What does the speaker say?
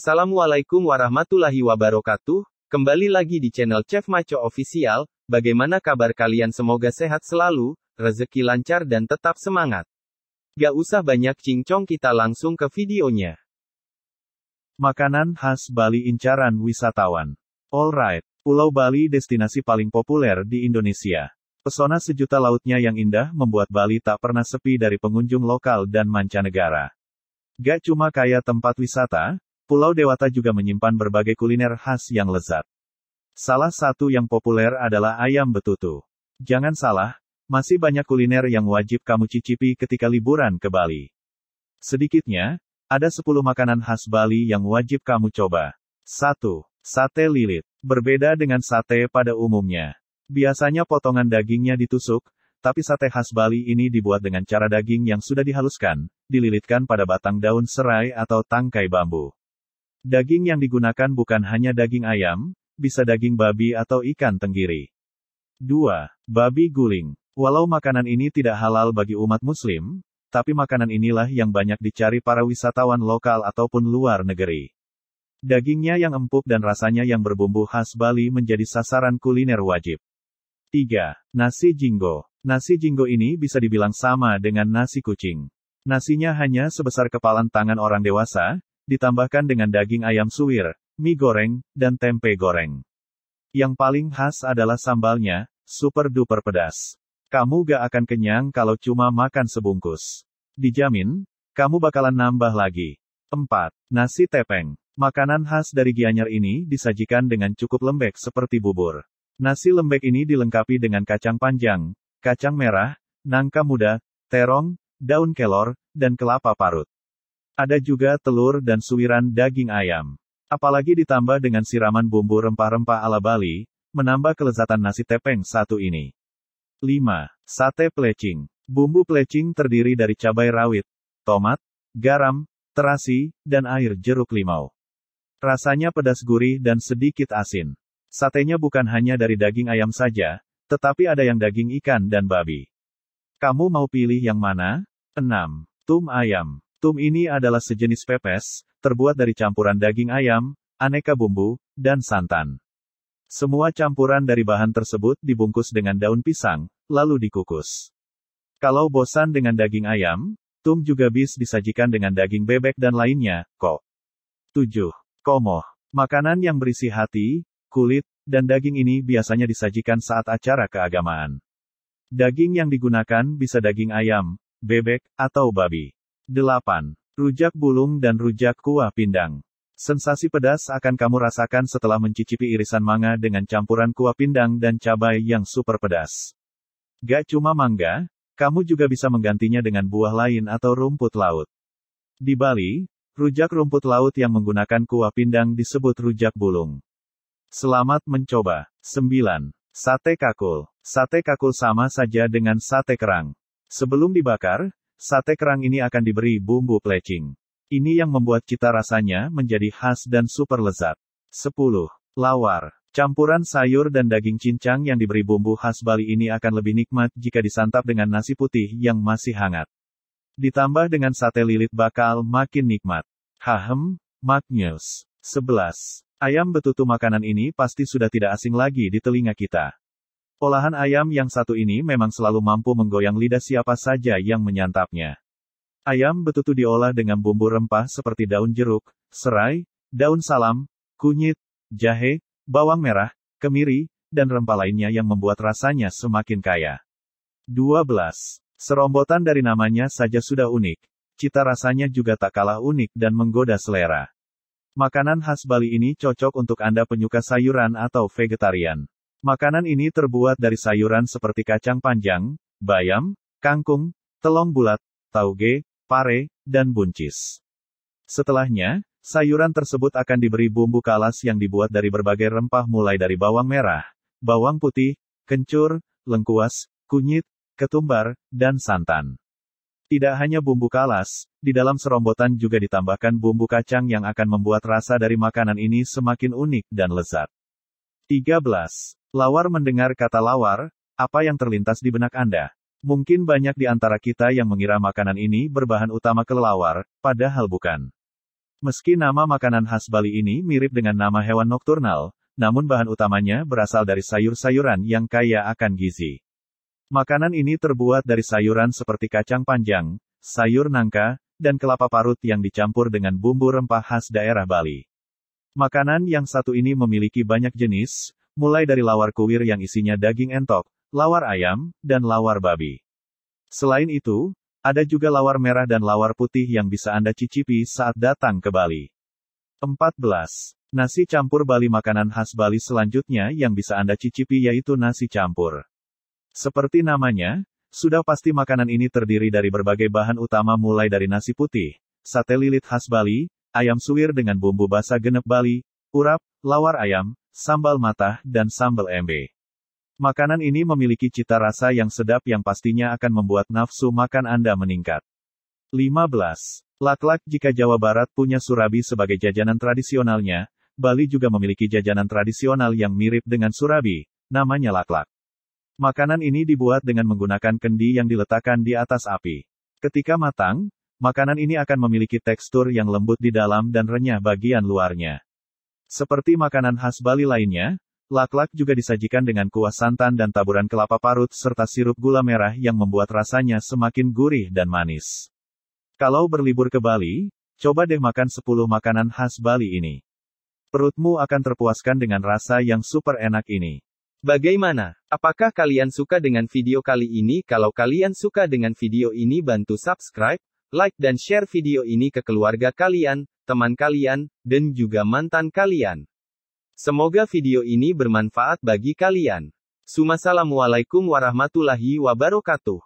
Assalamualaikum warahmatullahi wabarakatuh. Kembali lagi di channel Chef Maco Official. Bagaimana kabar kalian? Semoga sehat selalu, rezeki lancar dan tetap semangat. Gak usah banyak cincong, kita langsung ke videonya. Makanan khas Bali incaran wisatawan. Alright, Pulau Bali destinasi paling populer di Indonesia. Pesona sejuta lautnya yang indah membuat Bali tak pernah sepi dari pengunjung lokal dan mancanegara. Gak cuma kaya tempat wisata, Pulau Dewata juga menyimpan berbagai kuliner khas yang lezat. Salah satu yang populer adalah ayam betutu. Jangan salah, masih banyak kuliner yang wajib kamu cicipi ketika liburan ke Bali. Sedikitnya, ada 10 makanan khas Bali yang wajib kamu coba. 1. Sate lilit. Berbeda dengan sate pada umumnya. Biasanya potongan dagingnya ditusuk, tapi sate khas Bali ini dibuat dengan cara daging yang sudah dihaluskan, dililitkan pada batang daun serai atau tangkai bambu. Daging yang digunakan bukan hanya daging ayam, bisa daging babi atau ikan tenggiri. 2. Babi guling. Walau makanan ini tidak halal bagi umat muslim, tapi makanan inilah yang banyak dicari para wisatawan lokal ataupun luar negeri. Dagingnya yang empuk dan rasanya yang berbumbu khas Bali menjadi sasaran kuliner wajib. 3. Nasi jinggo. Nasi jinggo ini bisa dibilang sama dengan nasi kucing. Nasinya hanya sebesar kepalan tangan orang dewasa, ditambahkan dengan daging ayam suwir, mie goreng, dan tempe goreng. Yang paling khas adalah sambalnya, super duper pedas. Kamu gak akan kenyang kalau cuma makan sebungkus. Dijamin, kamu bakalan nambah lagi. 4. Nasi tepeng. Makanan khas dari Gianyar ini disajikan dengan cukup lembek seperti bubur. Nasi lembek ini dilengkapi dengan kacang panjang, kacang merah, nangka muda, terong, daun kelor, dan kelapa parut. Ada juga telur dan suwiran daging ayam. Apalagi ditambah dengan siraman bumbu rempah-rempah ala Bali, menambah kelezatan nasi tepeng satu ini. 5. Sate plecing. Bumbu plecing terdiri dari cabai rawit, tomat, garam, terasi, dan air jeruk limau. Rasanya pedas gurih dan sedikit asin. Satenya bukan hanya dari daging ayam saja, tetapi ada yang daging ikan dan babi. Kamu mau pilih yang mana? 6. Tum ayam. Tum ini adalah sejenis pepes, terbuat dari campuran daging ayam, aneka bumbu, dan santan. Semua campuran dari bahan tersebut dibungkus dengan daun pisang, lalu dikukus. Kalau bosan dengan daging ayam, tum juga bisa disajikan dengan daging bebek dan lainnya, kok. 7. Komoh. Makanan yang berisi hati, kulit, dan daging ini biasanya disajikan saat acara keagamaan. Daging yang digunakan bisa daging ayam, bebek, atau babi. 8. Rujak bulung dan rujak kuah pindang. Sensasi pedas akan kamu rasakan setelah mencicipi irisan mangga dengan campuran kuah pindang dan cabai yang super pedas. Gak cuma mangga, kamu juga bisa menggantinya dengan buah lain atau rumput laut. Di Bali, rujak rumput laut yang menggunakan kuah pindang disebut rujak bulung. Selamat mencoba. 9. Sate kakul. Sate kakul sama saja dengan sate kerang. Sebelum dibakar, sate kerang ini akan diberi bumbu plecing. Ini yang membuat cita rasanya menjadi khas dan super lezat. 10. Lawar. Campuran sayur dan daging cincang yang diberi bumbu khas Bali ini akan lebih nikmat jika disantap dengan nasi putih yang masih hangat. Ditambah dengan sate lilit bakal makin nikmat. Maknyus. 11. Ayam betutu. Makanan ini pasti sudah tidak asing lagi di telinga kita. Olahan ayam yang satu ini memang selalu mampu menggoyang lidah siapa saja yang menyantapnya. Ayam betutu diolah dengan bumbu rempah seperti daun jeruk, serai, daun salam, kunyit, jahe, bawang merah, kemiri, dan rempah lainnya yang membuat rasanya semakin kaya. 12. Serombotan dari namanya saja sudah unik. Cita rasanya juga tak kalah unik dan menggoda selera. Makanan khas Bali ini cocok untuk Anda penyuka sayuran atau vegetarian. Makanan ini terbuat dari sayuran seperti kacang panjang, bayam, kangkung, telong bulat, tauge, pare, dan buncis. Setelahnya, sayuran tersebut akan diberi bumbu kalas yang dibuat dari berbagai rempah mulai dari bawang merah, bawang putih, kencur, lengkuas, kunyit, ketumbar, dan santan. Tidak hanya bumbu kalas, di dalam serombotan juga ditambahkan bumbu kacang yang akan membuat rasa dari makanan ini semakin unik dan lezat. 13. Lawar. Mendengar kata lawar, apa yang terlintas di benak Anda? Mungkin banyak di antara kita yang mengira makanan ini berbahan utama kelelawar, padahal bukan. Meski nama makanan khas Bali ini mirip dengan nama hewan nokturnal, namun bahan utamanya berasal dari sayur-sayuran yang kaya akan gizi. Makanan ini terbuat dari sayuran seperti kacang panjang, sayur nangka, dan kelapa parut yang dicampur dengan bumbu rempah khas daerah Bali. Makanan yang satu ini memiliki banyak jenis, mulai dari lawar kuwir yang isinya daging entok, lawar ayam, dan lawar babi. Selain itu, ada juga lawar merah dan lawar putih yang bisa Anda cicipi saat datang ke Bali. 14. Nasi campur Bali. Makanan khas Bali selanjutnya yang bisa Anda cicipi yaitu nasi campur. Seperti namanya, sudah pasti makanan ini terdiri dari berbagai bahan utama mulai dari nasi putih, sate lilit khas Bali, ayam suwir dengan bumbu basa genep Bali, urap, lawar ayam, sambal matah, dan sambal embe. Makanan ini memiliki cita rasa yang sedap yang pastinya akan membuat nafsu makan Anda meningkat. 15. Laklak. Jika Jawa Barat punya surabi sebagai jajanan tradisionalnya, Bali juga memiliki jajanan tradisional yang mirip dengan surabi, namanya laklak. Makanan ini dibuat dengan menggunakan kendi yang diletakkan di atas api. Ketika matang, makanan ini akan memiliki tekstur yang lembut di dalam dan renyah bagian luarnya. Seperti makanan khas Bali lainnya, laklak juga disajikan dengan kuah santan dan taburan kelapa parut serta sirup gula merah yang membuat rasanya semakin gurih dan manis. Kalau berlibur ke Bali, coba deh makan 10 makanan khas Bali ini. Perutmu akan terpuaskan dengan rasa yang super enak ini. Bagaimana? Apakah kalian suka dengan video kali ini? Kalau kalian suka dengan video ini, bantu subscribe, like dan share video ini ke keluarga kalian, teman kalian, dan juga mantan kalian. Semoga video ini bermanfaat bagi kalian. Assalamualaikum warahmatullahi wabarakatuh.